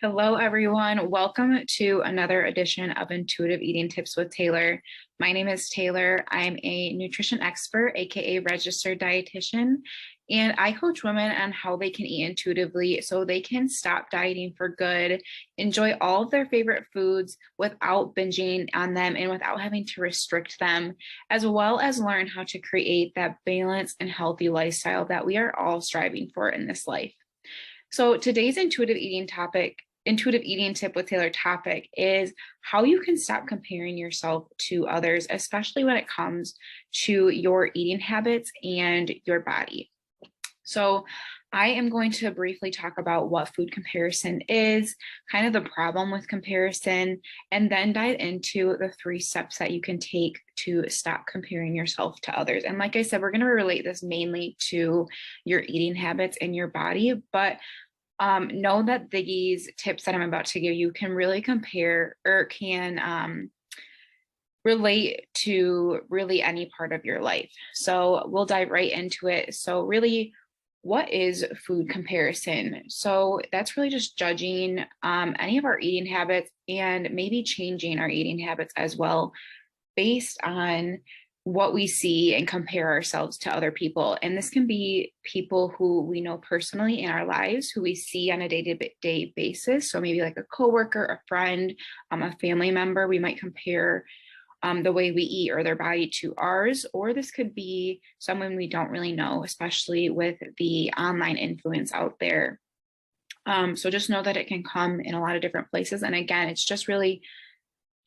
Hello, everyone. Welcome to another edition of Intuitive Eating Tips with Taylor. My name is Taylor. I'm a nutrition expert, aka registered dietitian, and I coach women on how they can eat intuitively so they can stop dieting for good, enjoy all of their favorite foods without binging on them and without having to restrict them, as well as learn how to create that balanced and healthy lifestyle that we are all striving for in this life. So today's intuitive eating tip with Taylor topic is how you can stop comparing yourself to others, especially when it comes to your eating habits and your body. So I am going to briefly talk about what food comparison is, kind of the problem with comparison, and then dive into the 3 steps that you can take to stop comparing yourself to others. And like I said, we're going to relate this mainly to your eating habits and your body, but know that these tips that I'm about to give you can really compare or can relate to really any part of your life. So we'll dive right into it. So really, what is food comparison? So that's really just judging any of our eating habits and maybe changing our eating habits as well based on what we see and compare ourselves to other people. And this can be people who we know personally in our lives, who we see on a day-to-day basis. So maybe like a coworker, a friend, a family member, we might compare the way we eat or their body to ours, or this could be someone we don't really know, especially with the online influence out there. So just know that it can come in a lot of different places. And again, it's just really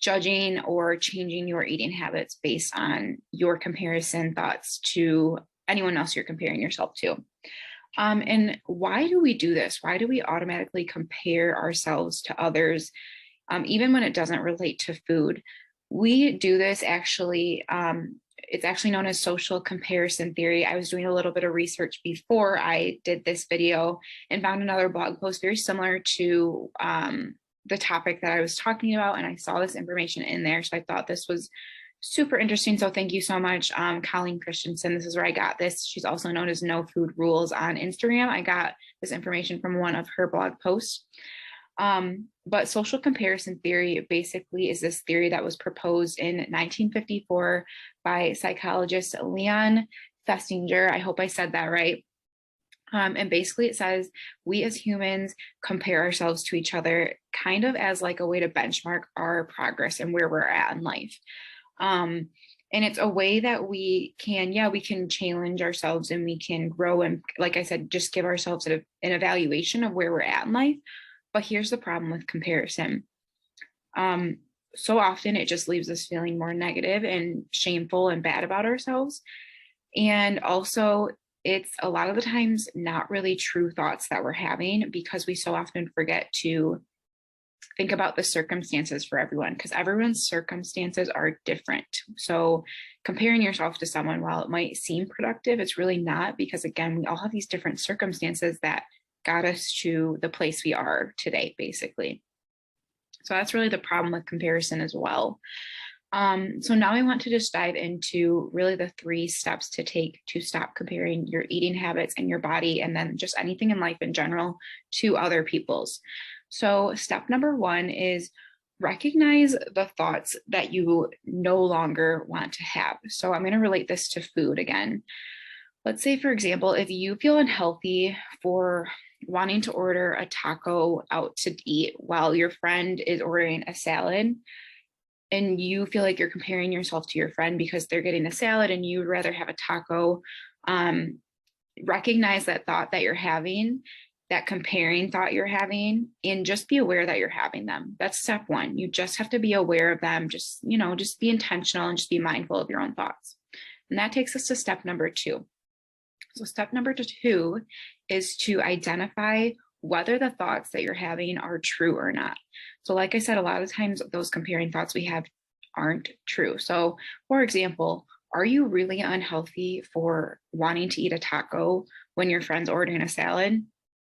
judging or changing your eating habits based on your comparison thoughts to anyone else you're comparing yourself to. And why do we do this? Why do we automatically compare ourselves to others, even when it doesn't relate to food? We do this actually, it's actually known as social comparison theory. I was doing a little bit of research before I did this video and found another blog post very similar to the topic that I was talking about, and I saw this information in there. So I thought this was super interesting. So thank you so much, Colleen Christensen. This is where I got this. She's also known as No Food Rules on Instagram. I got this information from one of her blog posts. But social comparison theory basically is this theory that was proposed in 1954 by psychologist Leon Festinger. I hope I said that right. And basically it says we as humans compare ourselves to each other kind of as like a way to benchmark our progress and where we're at in life. And it's a way that we can challenge ourselves and we can grow. And like I said, just give ourselves an evaluation of where we're at in life. But here's the problem with comparison. So often it just leaves us feeling more negative and shameful and bad about ourselves. And also it's a lot of the times not really true thoughts that we're having because we so often forget to think about the circumstances for everyone because everyone's circumstances are different. So comparing yourself to someone, while it might seem productive, it's really not because again, we all have these different circumstances that got us to the place we are today, basically. So that's really the problem with comparison as well. So now I want to just dive into really the 3 steps to take to stop comparing your eating habits and your body, and then just anything in life in general to other people's. So step number 1 is recognize the thoughts that you no longer want to have. So I'm going to relate this to food again. Let's say, for example, if you feel unhealthy for wanting to order a taco out to eat while your friend is ordering a salad, and you feel like you're comparing yourself to your friend because they're getting a salad and you'd rather have a taco, recognize that thought that you're having, that comparing thought you're having, and just be aware that you're having them. That's step 1. You just have to be aware of them. Just be intentional and just be mindful of your own thoughts. And that takes us to step number 2. So step number 2 is to identify whether the thoughts that you're having are true or not. So like I said, a lot of times those comparing thoughts we have aren't true. So for example, are you really unhealthy for wanting to eat a taco when your friend's ordering a salad?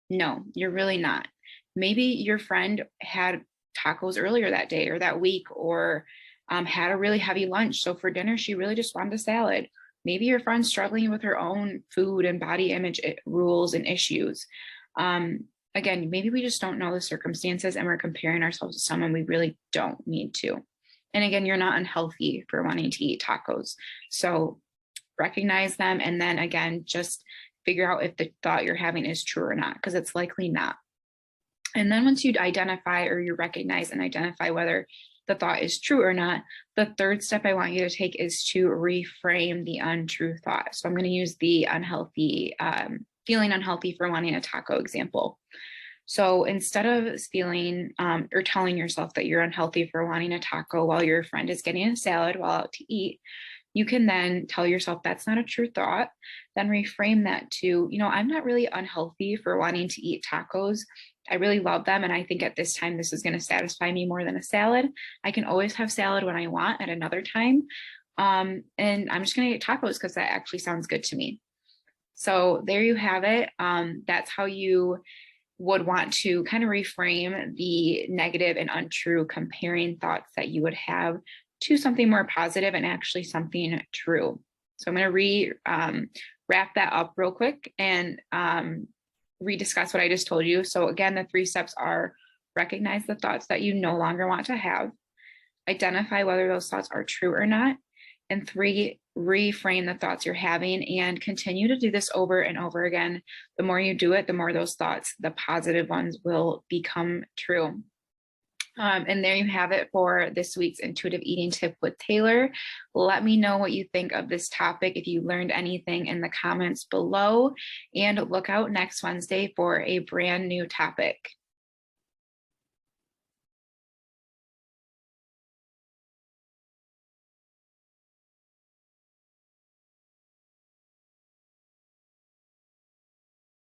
No, you're really not. Maybe your friend had tacos earlier that day or that week, or had a really heavy lunch. So for dinner, she really just wanted a salad. Maybe your friend's struggling with her own food and body image rules and issues. again, maybe we just don't know the circumstances and we're comparing ourselves to someone we really don't need to. And again, you're not unhealthy for wanting to eat tacos. So recognize them. And then again, just figure out if the thought you're having is true or not, because it's likely not. And then once you identify or you recognize and identify whether the thought is true or not, the third step I want you to take is to reframe the untrue thought. So I'm going to use the unhealthy, feeling unhealthy for wanting a taco example. So instead of feeling or telling yourself that you're unhealthy for wanting a taco while your friend is getting a salad while out to eat, you can then tell yourself that's not a true thought. Then reframe that to, I'm not really unhealthy for wanting to eat tacos. I really love them. And I think at this time, this is going to satisfy me more than a salad. I can always have salad when I want at another time. And I'm just going to eat tacos because that actually sounds good to me. So there you have it. That's how you would want to kind of reframe the negative and untrue comparing thoughts that you would have to something more positive and actually something true. So I'm going to wrap that up real quick and rediscuss what I just told you. So again, the 3 steps are: recognize the thoughts that you no longer want to have, identify whether those thoughts are true or not, and 3, reframe the thoughts you're having, and continue to do this over and over again. The more you do it, the more those thoughts, the positive ones, will become true. And there you have it for this week's intuitive eating tip with Taylor. Let me know what you think of this topic, if you learned anything, in the comments below, and look out next Wednesday for a brand new topic.